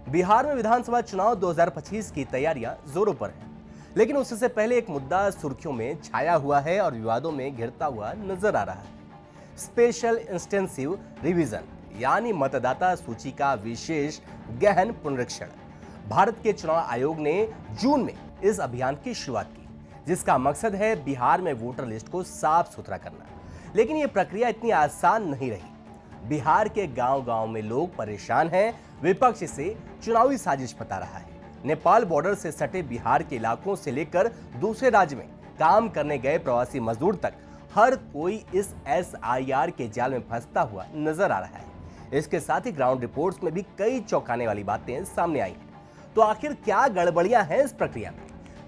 बिहार में विधानसभा चुनाव 2025 की तैयारियां जोरों पर हैं, लेकिन उससे पहले एक मुद्दा सुर्खियों में छाया हुआ है और विवादों में घिरता हुआ नजर आ रहा है। स्पेशल इंटेंसिव रिवीजन यानी मतदाता सूची का विशेष गहन पुनरीक्षण। भारत के चुनाव आयोग ने जून में इस अभियान की शुरुआत की, जिसका मकसद है बिहार में वोटर लिस्ट को साफ सुथरा करना। लेकिन यह प्रक्रिया इतनी आसान नहीं रही। बिहार के गांव-गांव में लोग परेशान हैं। विपक्ष इसे चुनावी साजिश बता रहा है। नेपाल बॉर्डर से सटे बिहार के इलाकों से लेकर दूसरे राज्य में काम करने गए प्रवासी मजदूर तक हर कोई इस एसआईआर के जाल में फंसता हुआ नजर आ रहा है। इसके साथ ही ग्राउंड रिपोर्ट्स में भी कई चौंकाने वाली बातें सामने आई हैं। तो आखिर क्या गड़बड़ियां हैं इस प्रक्रिया में?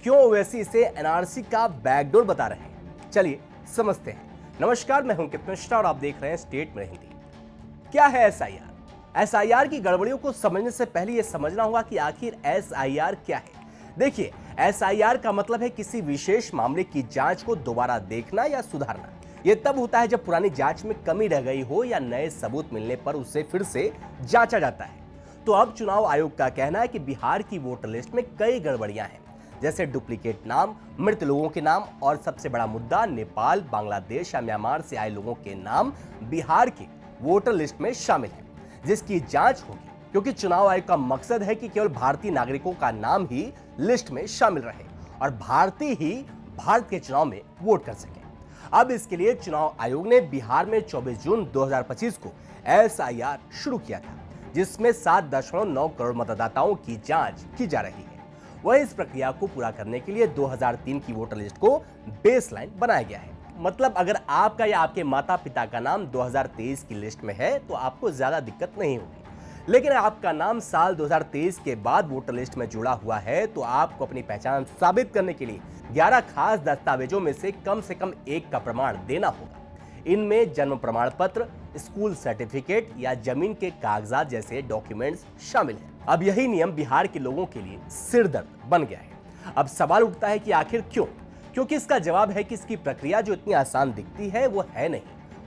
क्यों ओवैसी इसे एनआरसी का बैकडोर बता रहे हैं? चलिए समझते हैं। नमस्कार, मैं हूं कित मिश्रा और आप देख रहे हैं स्टेट में हिंदी। क्या है एसआईआर? एसआईआर की गड़बड़ियों को समझने से पहले यह समझना होगा कि आखिर एसआईआर क्या है। देखिए, एसआईआर का मतलब है किसी विशेष मामले की जांच को दोबारा देखना या सुधारना। यह तब होता है जब पुरानी जांच में कमी रह गई हो या नए सबूत मिलने पर उसे फिर से जांचा जाता है। तो अब चुनाव आयोग का कहना है कि बिहार की वोटर लिस्ट में कई गड़बड़ियां हैं, जैसे डुप्लीकेट नाम, मृत लोगों के नाम और सबसे बड़ा मुद्दा नेपाल, बांग्लादेश या म्यांमार से आए लोगों के नाम बिहार की वोटर लिस्ट में शामिल है, जिसकी जांच होगी, क्योंकि चुनाव आयोग का मकसद है कि केवल भारतीय नागरिकों का नाम ही लिस्ट में शामिल रहे और भारतीय ही भारत के चुनाव में वोट कर सके। अब इसके लिए चुनाव आयोग ने बिहार में 24 जून 2025 को एसआईआर शुरू किया था, जिसमें 7.9 करोड़ मतदाताओं की जांच की जा रही है। वह इस प्रक्रिया को पूरा करने के लिए 2003 की वोटर लिस्ट को बेसलाइन बनाया गया है। मतलब अगर आपका या आपके माता पिता का नाम 2023 की लिस्ट में है तो आपको ज्यादा दिक्कत नहीं होगी। लेकिन आपका नाम साल 2023 के बाद वोटर लिस्ट में जुड़ा हुआ है तो आपको अपनी पहचान साबित करने के लिए 11 खास दस्तावेजों में से कम एक का प्रमाण देना होगा। इनमें जन्म प्रमाण पत्र, स्कूल सर्टिफिकेट या जमीन के कागजात जैसे डॉक्यूमेंट्स शामिल हैं। अब यही नियम बिहार के लोगों के लिए सिरदर्द बन गया है। अब सवाल उठता है कि आखिर क्यों? क्योंकि इसका जवाब है कि इसकी प्रक्रिया जो इतनी आसान दिखती है वो है नहीं।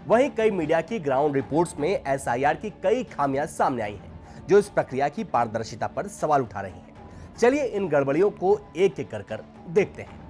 वहीं कई मीडिया की ग्राउंड रिपोर्ट्स में एसआईआर की कई खामियां सामने आई हैं, जो इस प्रक्रिया की पारदर्शिता पर सवाल उठा रही हैं। चलिए इन गड़बड़ियों को एक एक कर देखते हैं।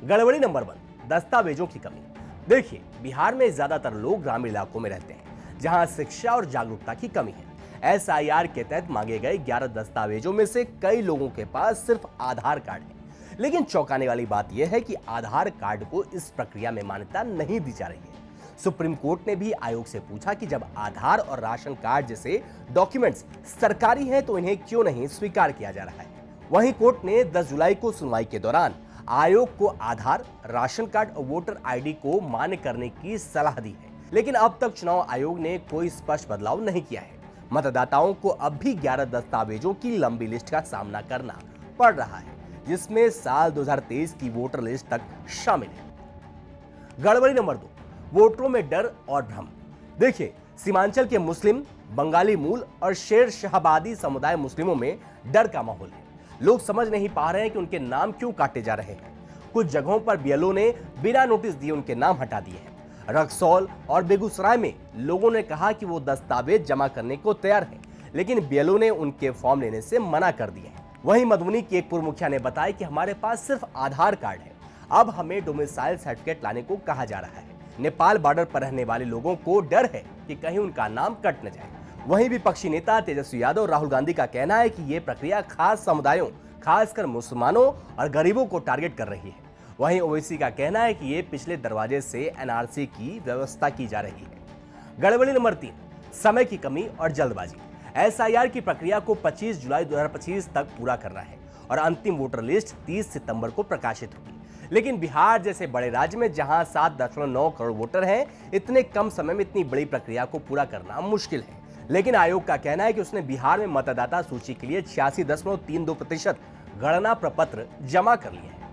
गड़बड़ी नंबर 1, दस्तावेजों की कमी। देखिए, बिहार में ज्यादातर लोग ग्रामीण इलाकों में रहते हैं, जहां शिक्षा और जागरूकता की कमी है। एसआईआर के तहत मांगे गए 11 दस्तावेजों में से कई लोगों के पास सिर्फ आधार कार्ड है। लेकिन चौंकाने वाली बात यह है कि आधार कार्ड को इस प्रक्रिया में मान्यता नहीं दी जा रही है। सुप्रीम कोर्ट ने भी आयोग से पूछा कि जब आधार और राशन कार्ड जैसे डॉक्यूमेंट्स सरकारी हैं तो इन्हें क्यों नहीं स्वीकार किया जा रहा है। वहीं कोर्ट ने 10 जुलाई को सुनवाई के दौरान आयोग को आधार, राशन कार्ड और वोटर आईडी को मान्य करने की सलाह दी है। लेकिन अब तक चुनाव आयोग ने कोई स्पष्ट बदलाव नहीं किया है। मतदाताओं को अब भी 11 दस्तावेजों की लंबी लिस्ट का सामना करना पड़ रहा है, जिसमें साल 2023 की वोटर लिस्ट तक शामिल है। गड़बड़ी नंबर 2, वोटरों में डर और भ्रम। देखिए, सीमांचल के मुस्लिम, बंगाली मूल और शेर शाहबादी समुदाय मुस्लिमों में डर का माहौल है। लोग समझ नहीं पा रहे हैं कि उनके नाम क्यों काटे जा रहे हैं। कुछ जगहों पर बीएलओ ने बिना नोटिस दिए उनके नाम हटा दिए हैं। रक्सौल और बेगूसराय में लोगों ने कहा कि वो दस्तावेज जमा करने को तैयार हैं, लेकिन बीएलओ ने उनके फॉर्म लेने से मना कर दिए हैं। वहीं मधुबनी की एक पूर्व मुखिया ने बताया कि हमारे पास सिर्फ आधार कार्ड है, अब हमें डोमिसाइल सर्टिफिकेट लाने को कहा जा रहा है। नेपाल बॉर्डर पर रहने वाले लोगों को डर है कि कहीं उनका नाम कट न जाए। वहीं विपक्षी नेता तेजस्वी यादव और राहुल गांधी का कहना है कि ये प्रक्रिया खास समुदायों, खासकर मुसलमानों और गरीबों को टारगेट कर रही है। वहीं ओवैसी का कहना है कि ये पिछले दरवाजे से एनआरसी की व्यवस्था की जा रही है। गड़बड़ी नंबर 3, समय की कमी और जल्दबाजी। एसआईआर की प्रक्रिया को 25 जुलाई 2025 तक पूरा करना है और अंतिम वोटर लिस्ट 30 सितंबर को प्रकाशित होगी। लेकिन बिहार जैसे बड़े राज्य में जहां 7.9 करोड़ वोटर हैं, इतने कम समय में इतनी बड़ी प्रक्रिया को पूरा करना मुश्किल है। लेकिन आयोग का कहना है कि उसने बिहार में मतदाता सूची के लिए 86.32% गणना प्रपत्र जमा कर लिए हैं।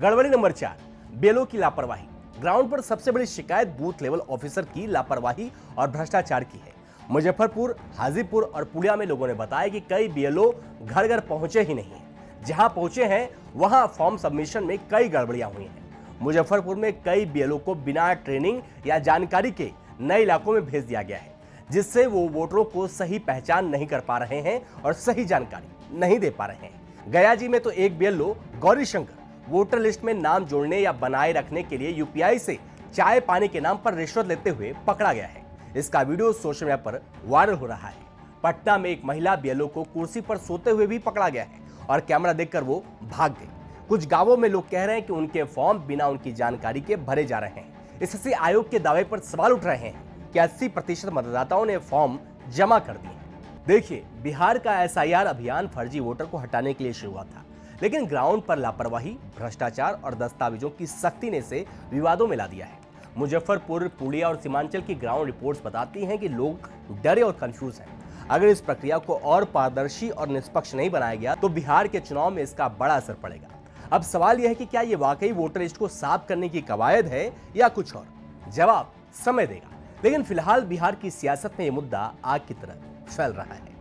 गड़बड़ी नंबर 4, बीएलओ की लापरवाही। ग्राउंड पर सबसे बड़ी शिकायत बूथ लेवल ऑफिसर की लापरवाही और भ्रष्टाचार की है। मुजफ्फरपुर, हाजीपुर और पुलिया में लोगों ने बताया कि कई बीएलओ घर घर पहुंचे ही नहीं है। जहां पहुंचे हैं वहां फॉर्म सबमिशन में कई गड़बड़ियां हुई हैं। मुजफ्फरपुर में कई बीएलओ को बिना ट्रेनिंग या जानकारी के नए इलाकों में भेज दिया गया है, जिससे वो वोटरों को सही पहचान नहीं कर पा रहे हैं और सही जानकारी नहीं दे पा रहे हैं। गयाजी में तो एक बीएलओ गौरीशंकर वोटर लिस्ट में नाम जोड़ने या बनाए रखने के लिए यूपीआई से चाय पानी के नाम पर रिश्वत लेते हुए पकड़ा गया है। इसका वीडियो सोशल मीडिया पर वायरल हो रहा है। पटना में एक महिला बीएलओ को कुर्सी पर सोते हुए भी पकड़ा गया है और कैमरा देखकर वो भाग गई। कुछ गांवों में लोग कह रहे हैं कि उनके फॉर्म बिना उनकी जानकारी के भरे जा रहे हैं। इससे आयोग के दावे पर सवाल उठ रहे हैं कि 80% मतदाताओं ने फॉर्म जमा कर दिए हैं। देखिए, बिहार का एसआईआर अभियान फर्जी वोटर को हटाने के लिए शुरू हुआ था, लेकिन ग्राउंड पर लापरवाही, भ्रष्टाचार और दस्तावेजों की सख्ती ने इसे विवादों में ला दिया है। मुजफ्फरपुर, पूर्णिया और सीमांचल की ग्राउंड रिपोर्ट्स बताती हैं कि लोग डरे और कंफ्यूज हैं। अगर इस प्रक्रिया को और पारदर्शी और निष्पक्ष नहीं बनाया गया तो बिहार के चुनाव में इसका बड़ा असर पड़ेगा। अब सवाल यह है कि क्या ये वाकई वोटर लिस्ट को साफ करने की कवायद है या कुछ और? जवाब समय देगा, लेकिन फिलहाल बिहार की सियासत में ये मुद्दा आग की तरह फैल रहा है।